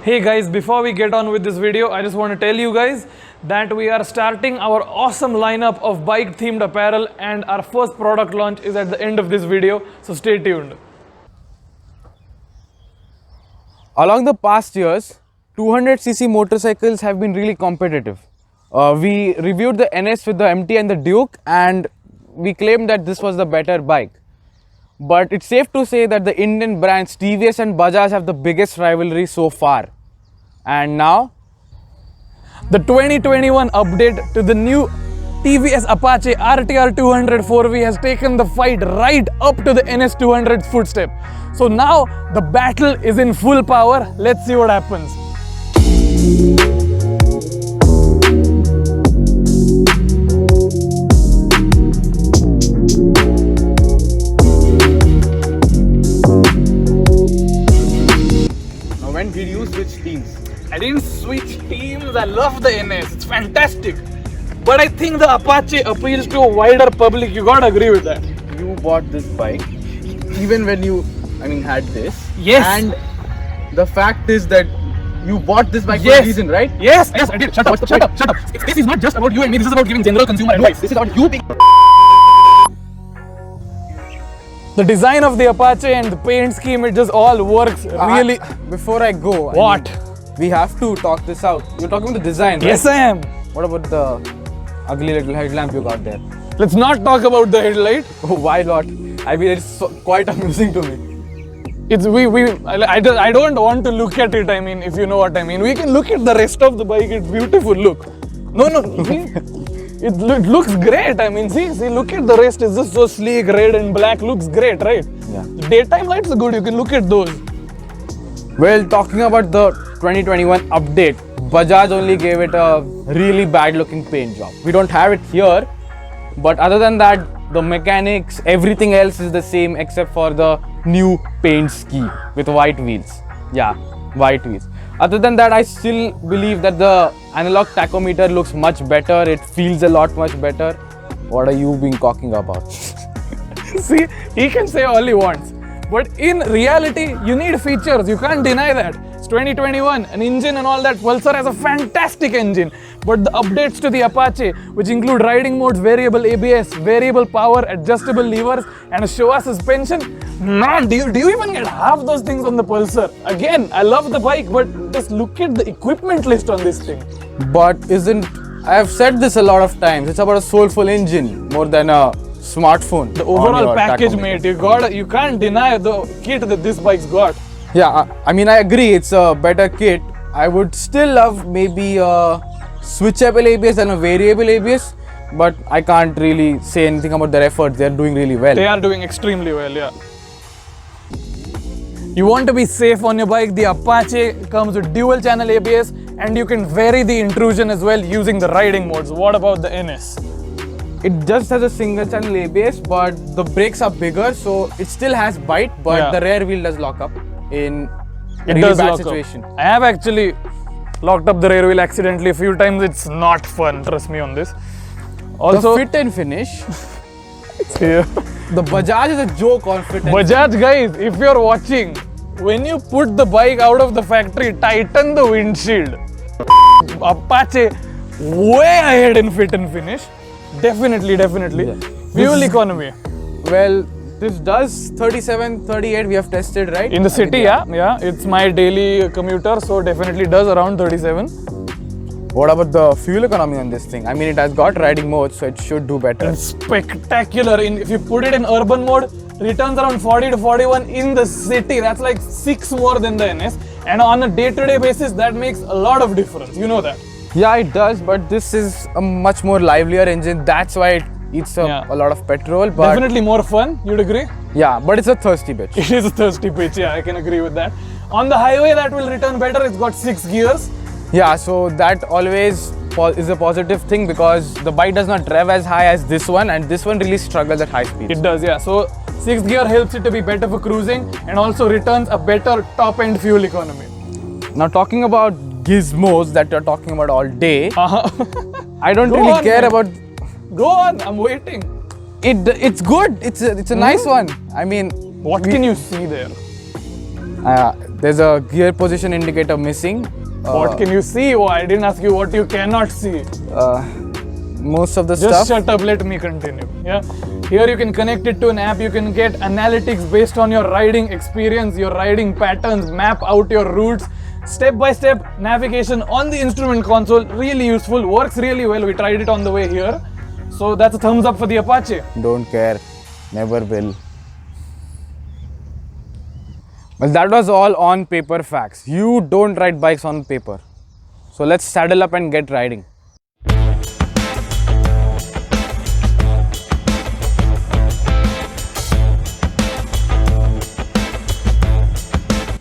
Hey guys, before we get on with this video, I just want to tell you guys that we are starting our awesome lineup of bike themed apparel and our first product launch is at the end of this video, so stay tuned. Along the past years, 200cc motorcycles have been really competitive. We reviewed the NS with the MT and the Duke and we claimed that this was the better bike. But it's safe to say that the Indian brands TVS and Bajaj have the biggest rivalry so far. And now, The 2021 update to the new TVS Apache RTR 200 4V has taken the fight right up to the NS 200's footstep. So now the battle is in full power. Let's see what happens. now when did you switch teams? I didn't switch teams. I love the NS. It's fantastic. But I think the Apache appeals to a wider public. You gotta agree with that. You bought this bike even when you, had this. Yes. And the fact is that you bought this bike for Yes. a reason, right? Yes, I did. Shut up. This is not just about you and me. This is about giving general consumer advice. This is about you being. The design of the Apache and the paint scheme, it just all works really. Before I go, What? we have to talk this out. You're talking about the design, right? Yes, I am. What about the ugly little headlamp you got there? Let's not talk about the headlight. Why not? It's quite amusing to me. It's I don't want to look at it. If you know what I mean. We can look at the rest of the bike. It's beautiful. Look. No. See? It looks great. See, look at the rest. It's just so sleek, red and black. Looks great, right? Yeah. The daytime lights are good. You can look at those. Well, talking about the 2021 update, Bajaj only gave it a really bad looking paint job. We don't have it here, but other than that, the mechanics, everything else is the same except for the new paint scheme with white wheels. Yeah, white wheels. Other than that, I still believe that the analog tachometer looks much better. It feels a lot much better. What are you being talking about? See, he can say all he wants. But in reality, you need features. You can't deny that. It's 2021, an engine and all that. Pulsar has a fantastic engine. But the updates to the Apache, which include riding modes, variable ABS, variable power, adjustable levers, and a Showa suspension, man, do you even get half those things on the Pulsar? Again, I love the bike, but just look at the equipment list on this thing. But I have said this a lot of times, it's about a soulful engine more than a smartphone. The overall package, tachometer. mate, you can't deny the kit that this bike's got. Yeah, I agree, it's a better kit. I would still love maybe a switchable ABS than a variable ABS, but I can't really say anything about their efforts. They're doing really well. They are doing extremely well, yeah. You want to be safe on your bike, the Apache comes with dual channel ABS and you can vary the intrusion as well using the riding modes. What about the NS? It just has a single channel ABS, but the brakes are bigger, so it still has bite, but Yeah. the rear wheel does lock up in a It really does bad lock situation. up. I have actually locked up the rear wheel accidentally a few times. It's not fun, trust me on this. Also, the fit and finish, yeah. the Bajaj is a joke on fit and Bajaj guys, if you're watching, when you put the bike out of the factory, tighten the windshield. Apache way ahead in fit and finish. Definitely. Yeah. Fuel economy. Well, this does 37, 38 we have tested, right? In the I think, city, yeah. It's my daily commuter, so definitely does around 37. What about the fuel economy on this thing? It has got riding mode, so it should do better. It's spectacular. If you put it in urban mode, returns around 40 to 41 in the city. That's like 6 more than the NS. And on a day-to-day basis, that makes a lot of difference. You know that. Yeah, it does, but this is a much more livelier engine. That's why it eats a lot of petrol. But Definitely more fun, you'd agree? yeah, but it's a thirsty bitch. It is a thirsty pitch, yeah, I can agree with that. On the highway, that will return better. It's got 6 gears. Yeah, so that always is a positive thing because the bike does not rev as high as this one, and this one really struggles at high speed. It does, yeah. So 6th gear helps it to be better for cruising and also returns a better top-end fuel economy. Now, talking about gizmos that you're talking about all day, I don't Go really on, care man. about. Go on, I'm waiting. It's good. It's a nice one. What can you see there? There's a gear position indicator missing. What can you see? Oh, I didn't ask you what you cannot see. Most of the Just stuff. shut up, let me continue. Yeah. Here you can connect it to an app, you can get analytics based on your riding experience, your riding patterns, map out your routes, step-by-step navigation on the instrument console. Really useful, works really well. We tried it on the way here. So that's a thumbs up for the Apache. Don't care. Never will. Well, that was all on paper facts. You don't ride bikes on paper. So let's saddle up and get riding.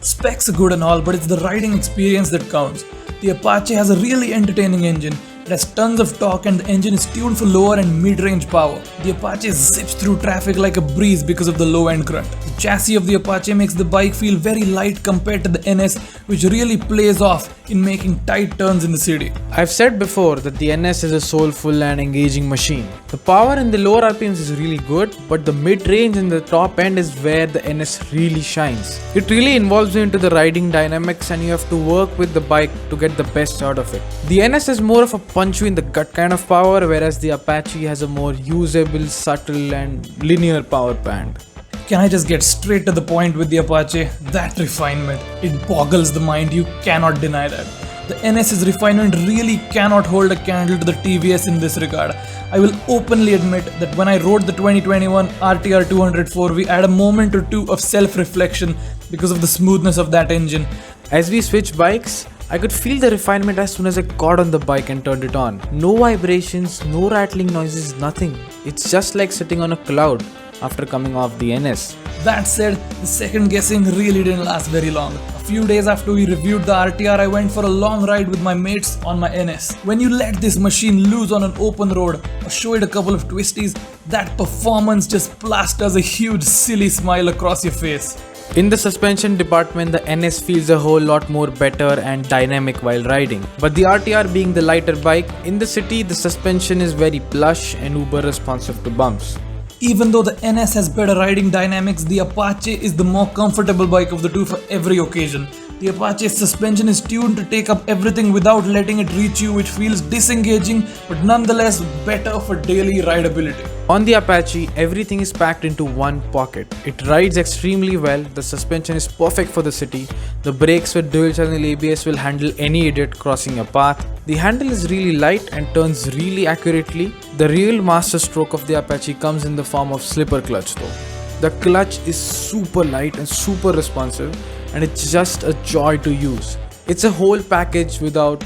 Specs are good and all, but it's the riding experience that counts. The Apache has a really entertaining engine. It has tons of torque and the engine is tuned for lower and mid-range power. The Apache zips through traffic like a breeze because of the low-end grunt. The chassis of the Apache makes the bike feel very light compared to the NS, which really plays off in making tight turns in the city. I've said before that the NS is a soulful and engaging machine. The power in the lower RPMs is really good, but the mid-range and the top end is where the NS really shines. It really involves you into the riding dynamics and you have to work with the bike to get the best out of it. The NS is more of a punch you in the gut kind of power, whereas the Apache has a more usable, subtle and linear power band. Can I just get straight to the point with the Apache? That refinement, it boggles the mind, you cannot deny that. The NS's refinement really cannot hold a candle to the TVS in this regard. I will openly admit that when I rode the 2021 RTR 204, we had a moment or two of self-reflection because of the smoothness of that engine. As we switched bikes, I could feel the refinement as soon as I got on the bike and turned it on. No vibrations, no rattling noises, nothing. It's just like sitting on a cloud after coming off the NS. That said, the second guessing really didn't last very long. A few days after we reviewed the RTR, I went for a long ride with my mates on my NS. When you let this machine loose on an open road or show it a couple of twisties, that performance just plasters a huge silly smile across your face. In the suspension department, the NS feels a whole lot more better and dynamic while riding. But the RTR being the lighter bike, in the city the suspension is very plush and uber responsive to bumps. Even though the NS has better riding dynamics, the Apache is the more comfortable bike of the two for every occasion. The Apache's suspension is tuned to take up everything without letting it reach you, which feels disengaging but nonetheless better for daily rideability. On the Apache, everything is packed into one pocket. It rides extremely well, the suspension is perfect for the city, the brakes with dual channel ABS will handle any idiot crossing a path, the handle is really light and turns really accurately. The real master stroke of the Apache comes in the form of slipper clutch though. The clutch is super light and super responsive and it's just a joy to use. It's a whole package without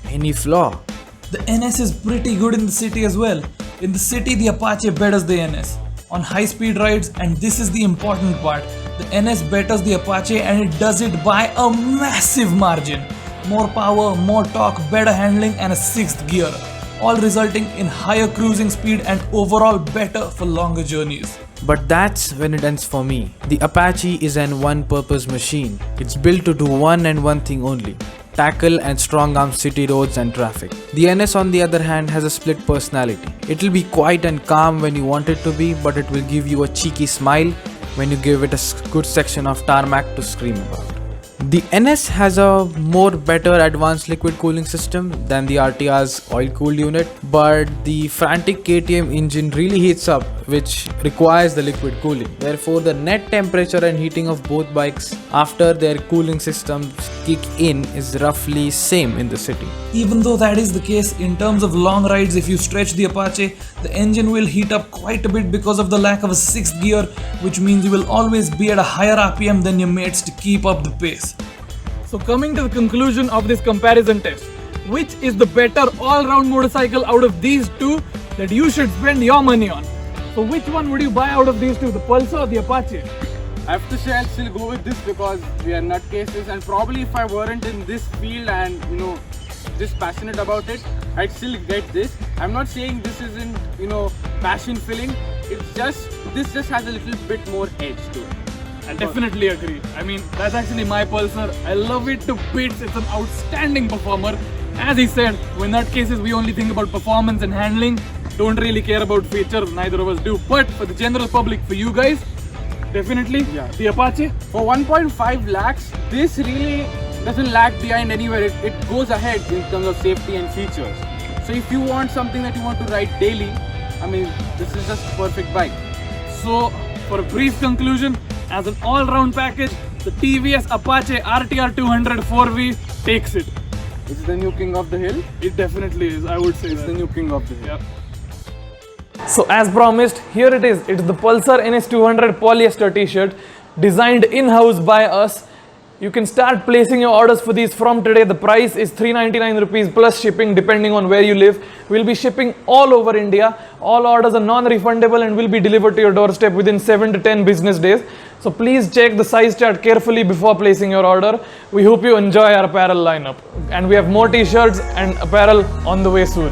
any flaw. The NS is pretty good in the city as well. In the city, the Apache betters the NS. On high-speed rides, and this is the important part, the NS betters the Apache and it does it by a massive margin. More power, more torque, better handling and a sixth gear, all resulting in higher cruising speed and overall better for longer journeys. But that's when it ends for me. The Apache is an one-purpose machine. It's built to do one and one thing only: tackle and strong arm city roads and traffic. The NS on the other hand has a split personality. It'll be quiet and calm when you want it to be, but it will give you a cheeky smile when you give it a good section of tarmac to scream about. The NS has a more better advanced liquid cooling system than the RTR's oil-cooled unit, but the frantic KTM engine really heats up, which requires the liquid cooling. Therefore, the net temperature and heating of both bikes after their cooling systems kick in is roughly same in the city. Even though that is the case, in terms of long rides, if you stretch the Apache, the engine will heat up quite a bit because of the lack of a sixth gear, which means you will always be at a higher RPM than your mates to keep up the pace. So coming to the conclusion of this comparison test, which is the better all-round motorcycle out of these two that you should spend your money on? So which one would you buy out of these two, the Pulsar or the Apache? I have to say I'll still go with this because we are nutcases, and probably if I weren't in this field and this passionate about it, I'd still get this. I'm not saying this isn't passion filling. It's just this just has a little bit more edge to it. I definitely agree. I mean, that's actually my Pulsar. I love it to bits. It's an outstanding performer. As he said, in that cases we only think about performance and handling. Don't really care about features, neither of us do. But for the general public, for you guys, Definitely. Yeah. The Apache. For 1.5 lakhs, this really doesn't lag behind anywhere. It goes ahead in terms of safety and features. So if you want something that you want to ride daily, I mean, this is just perfect bike. So, for a brief conclusion, as an all-round package, the TVS Apache RTR 200 4V takes it. It's the new king of the hill. It definitely is, I would say It's the that. new king of the hill. Yeah. So as promised, here it is. It's the Pulsar NS200 polyester t-shirt designed in-house by us. You can start placing your orders for these from today. The price is 399 rupees plus shipping depending on where you live. We'll be shipping all over India. All orders are non-refundable and will be delivered to your doorstep within 7 to 10 business days. So please check the size chart carefully before placing your order. We hope you enjoy our apparel lineup. And we have more t-shirts and apparel on the way soon.